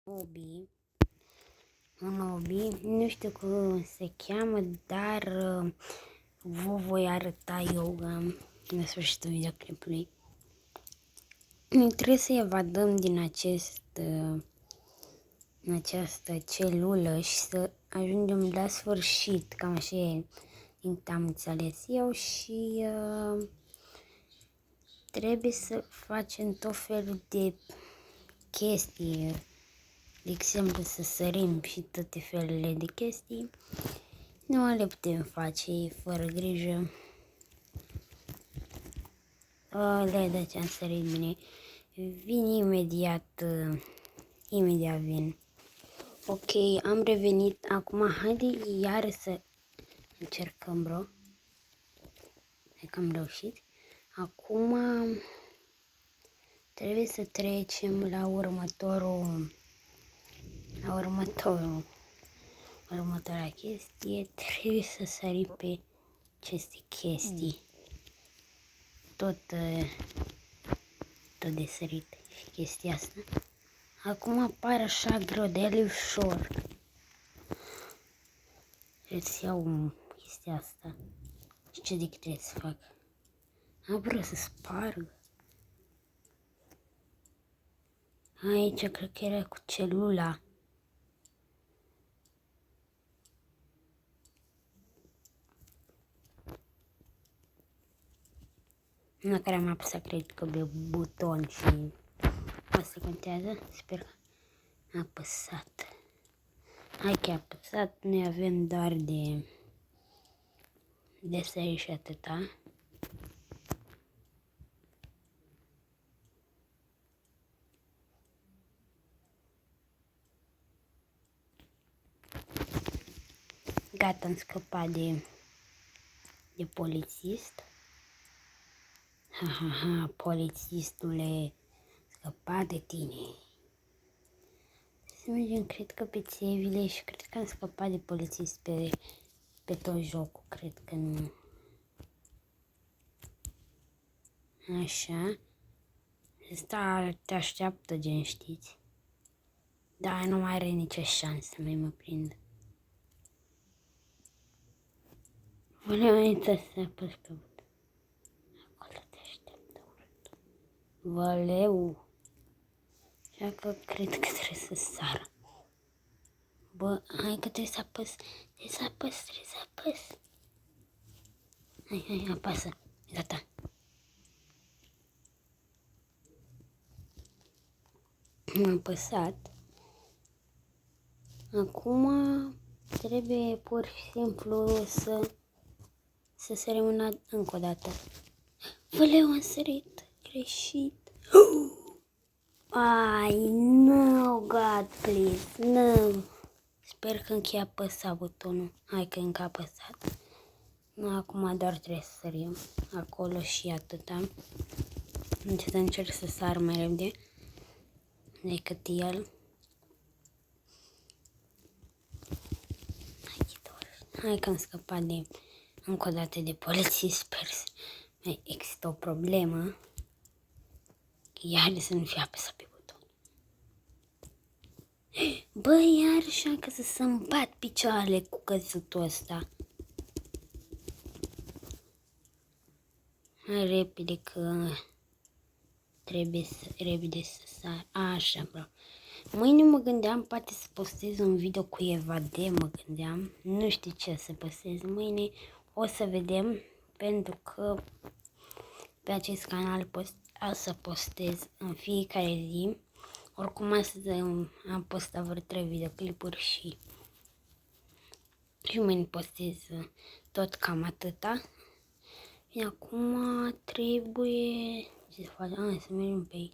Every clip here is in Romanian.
un hobby, nu știu cum se cheamă, dar vă voi arăta eu la sfârșitul videoclipului. Trebuie să evadăm din această celulă și să ajungem la sfârșit, cam așa e, din câte am înțeles eu, și trebuie să facem tot felul de chestii, de exemplu să sărim și toate felurile de chestii. Nu le putem face fără grijă. De ce am sărit bine. Vin imediat vin. Ok, am revenit. Acum haide iar să încercăm, bro. Hai că am reușit. Acum trebuie să trecem la următoarea chestie. Trebuie să sărim pe aceste chestii. Tot de sărit și chestia asta. Acum apare așa greu, de el ușor. Trebuie să iau chestia asta. Și ce de trebuie să fac? Vreau să sparg. Aici cred că era cu celula. La care am apăsat, cred că pe buton și asta contează. Sper că am apăsat. Hai că am apăsat, noi avem doar de sări și atâta. Gata, am scăpat de polițist. Ha, polițistule, scăpat de tine. Să mergem, cred că pe țevile și cred că am scăpat de polițist pe tot jocul, cred că nu. Așa. Asta te așteaptă, gen, știți? Da, nu mai are nicio șansă, mai mă prind. Văleu, să apăs pe buton. Acolo te așteaptă urât. Văleu. Așa că cred că trebuie să sară. Bă, hai că trebuie să apăs. Hai, apasă. Gata. Am apăsat. Acum trebuie pur și simplu să sărim încă o dată. Văleu, am sărit greșit. Ai, no, God, please, no. Sper că încă e apăsat butonul. Hai că încă a apăsat. No, acum doar trebuie să sărim acolo și atâta. Deci să încerc să sar mai repede decât el. Hai că am scăpat încă o dată de poliție. Sper să mai există o problemă. Iar să nu fie apăsat pe buton. Bă, iar așa că să-mi bat picioarele cu căzutul ăsta. Hai repede că trebuie repede să sar. Așa, bro. Mâine mă gândeam poate să postez un video cu Evade, mă gândeam. Nu știu ce să postez mâine. O să vedem, pentru că pe acest canal o să postez în fiecare zi. Oricum astăzi am postat vreo 3 videoclipuri și mâine postez tot cam atâta. Și acum trebuie ce să facem? Să mergem pe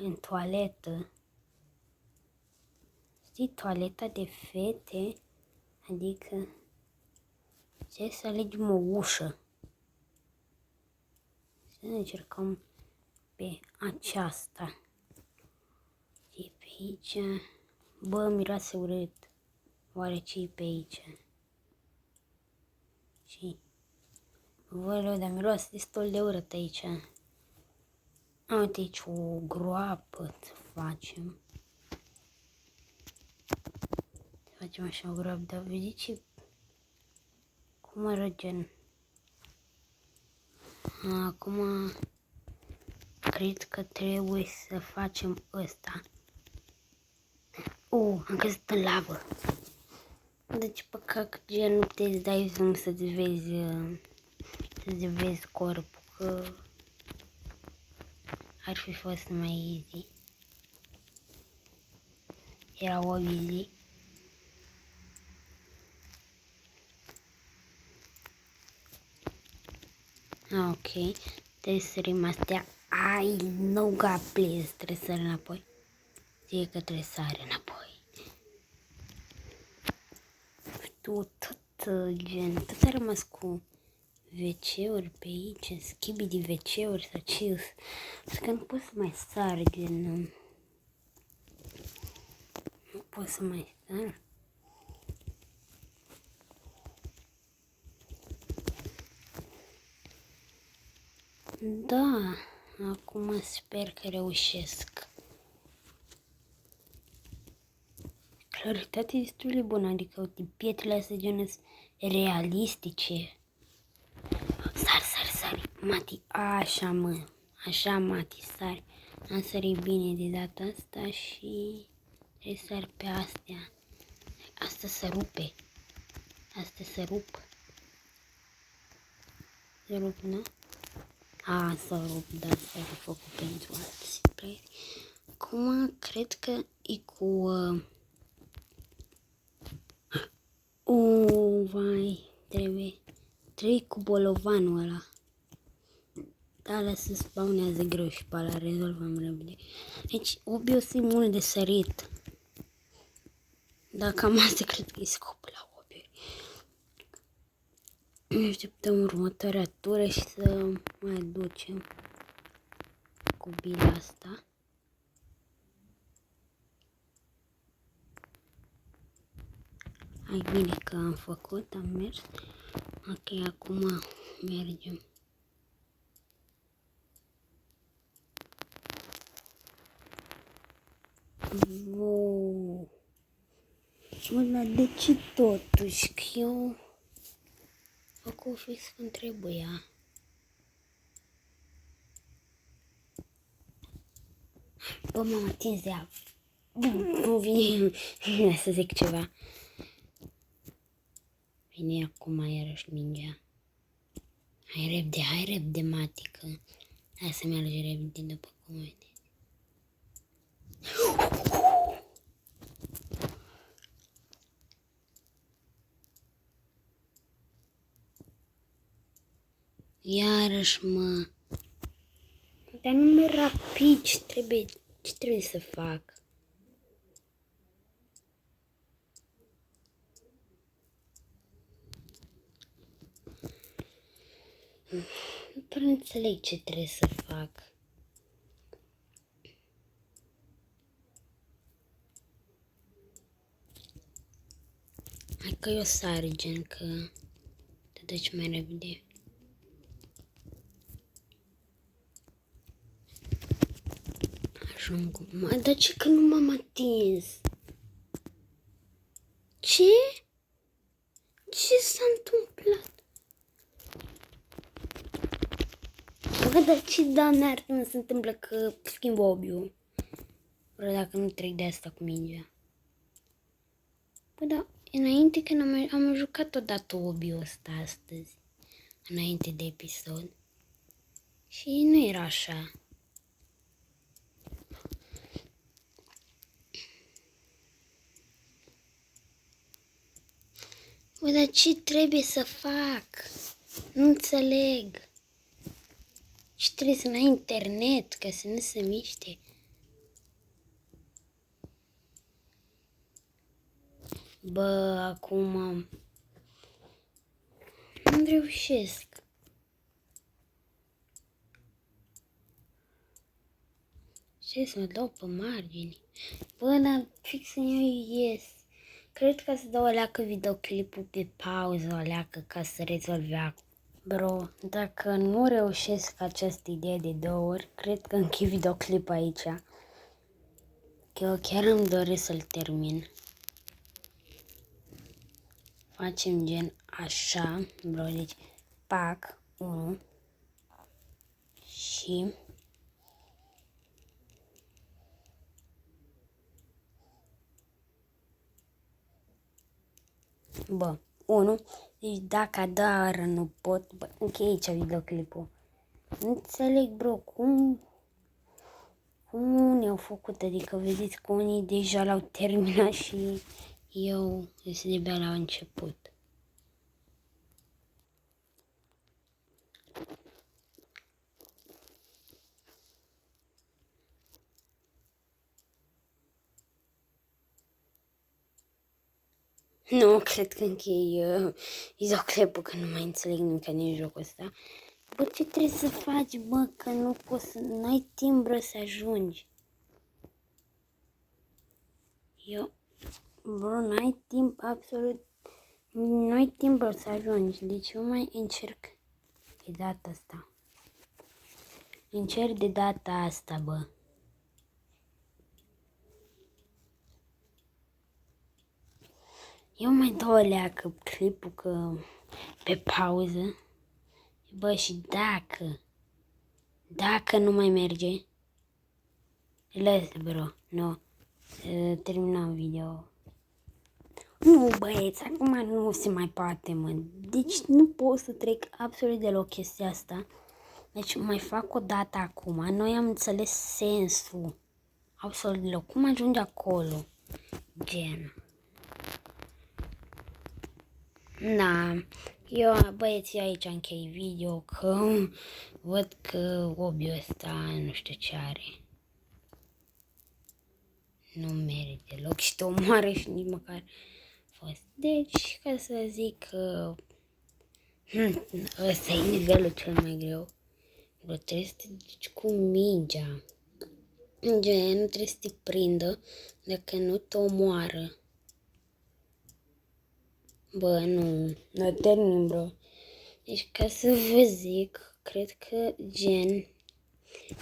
în toaletă. Știi, toaleta de fete, adică ce să alegem o ușă. Să încercăm pe aceasta. Ce pe aici? Bă, miroase urât. Oare ce pe aici? Și văd, dar miroase destul de urât aici. Uite aici o groapă să facem. facem așa o grabdă. Vedeți cum arăt. Acum cred că trebuie să facem ăsta. Am căzut în lavă. Deci păcat că nu puteți dai zoom să-ți vezi corpul, că ar fi fost mai easy. Era o easy. Ok, trebuie să sărim astea. Ai, no ga, please, trebuie să sări înapoi. Zice că trebuie să sari înapoi. Tot a rămas cu WC-uri pe aici, schibii de WC-uri sau ce. Că nu pot să mai sar, nu pot să mai sar. Da, acum sper că reușesc. Claritatea e destul de bună, adică uite, pietrele astea gen realistice. Sari, Mati, așa Mati, sari. Am sărit bine de data asta și trebuie să sar pe astea. Asta se rupe. Astea se rup. Se rup, nu? Se rup, da, s-a făcut pentru alții. Acum cred că e cu... vai, trebuie cu bolovanul ăla. Da, ăla se spawnează greu și pe ăla rezolvăm repede. Deci, obios e mult de sărit. Dacă am asta, cred că e scopul la obiuri. Ne așteptăm următoarea tură și să mai ducem cu bila asta. Hai bine că am făcut, am mers. Ok, acum mergem. Wow. Mă, dar de ce totuși? Că eu fac fix cum trebuia. Bă, m-am atins de apă. Nu vine să zic ceva. Vine acum iarăși mingea. Hai repede, Matică. Hai să mergem repede după cum vedeți. Iarăși, mă. Dar nu merg rapid. Ce trebuie să fac? Nu prea înțeleg ce trebuie să fac. Hai că eu sar, gen, că te duci mai repede. Ajung. Mă, dar ce că nu m-am atins? Ce? Ce s-a întâmplat? Bă, dar ce doamne artă se întâmplă că schimb obiul? Vreau dacă nu trec de asta cu mingea. Bă, da, înainte când am jucat odată obiul ăsta astăzi. Înainte de episod. Și nu era așa. Bă, dar ce trebuie să fac? Nu înțeleg. Și trebuie să n-ai internet ca să nu se miște. Bă, acum nu reușesc. Ce să mă dau pe margini? Bă, dar fix în eu ies. Cred că să dau o leacă videoclipul pe pauză, o leacă ca să rezolve. Bro, dacă nu reușesc această idee de 2 ori, cred că închid videoclip aici. Că eu chiar îmi doresc să-l termin. facem gen așa, bro, deci pac 1 și bă, 1, deci dacă doar nu pot, bă, închei aici videoclipul. Nu înțeleg, bro, cum unii au făcut, adică vedeți că unii deja l-au terminat și eu sunt de-abia la început. Nu, cred că închei videoclipul, că nu mai înțeleg nimic din jocul ăsta. Bă, ce trebuie să faci, bă, că nu poți să... N-ai timp, bro, să ajungi. Bro, n-ai timp, absolut... N-ai timp, bro, să ajungi. Deci eu mai încerc de data asta. Încerc de data asta, bă. Eu mai dau o leacă clipul că pe pauză. Bă, și dacă nu mai merge, lăs, bro, nu, terminăm video. Nu, băieți, acum nu se mai poate, mă. Deci nu pot să trec absolut deloc chestia asta. Deci mai fac o dată acum. Noi am înțeles sensul. Absolut deloc. Cum ajunge acolo? Gen. Da. Eu, băieți, aici închei video că văd că obiul ăsta nu știu ce are. Nu merge deloc și te omoară și nici măcar fost. Deci, ca să zic că ăsta e nivelul cel mai greu. Bă, trebuie să te duci cu mingea. Gen, nu trebuie să te prindă dacă nu te omoară. Bă, nu termin, bro. Deci, ca să vă zic, cred că, gen,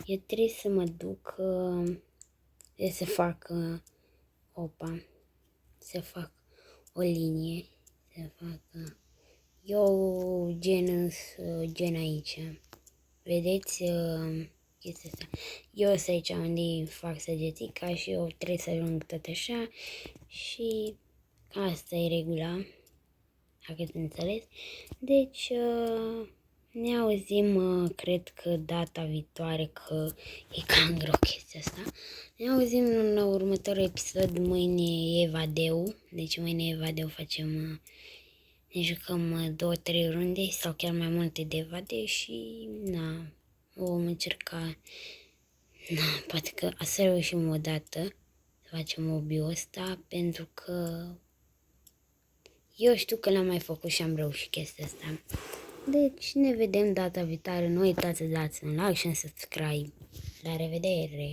eu trebuie să mă duc, să fac, să fac o linie, să fac, eu gen aici, vedeți chestia asta, eu sunt aici unde fac săgetica și eu trebuie să ajung tot așa și asta e regula, dacă ați înțeles. Deci ne auzim, cred că data viitoare, că e cam greu chestia asta. Ne auzim în următorul episod, mâine Evadeu. Deci mâine Evadeu facem, ne jucăm 2-3 runde sau chiar mai multe de Evadeu și na, vom încerca, poate că să reușim o dată să facem obiul ăsta, pentru că eu știu că l-am mai făcut și am reușit chestia asta. Deci ne vedem data viitoare. Nu uitați să dați un like și un subscribe. La revedere!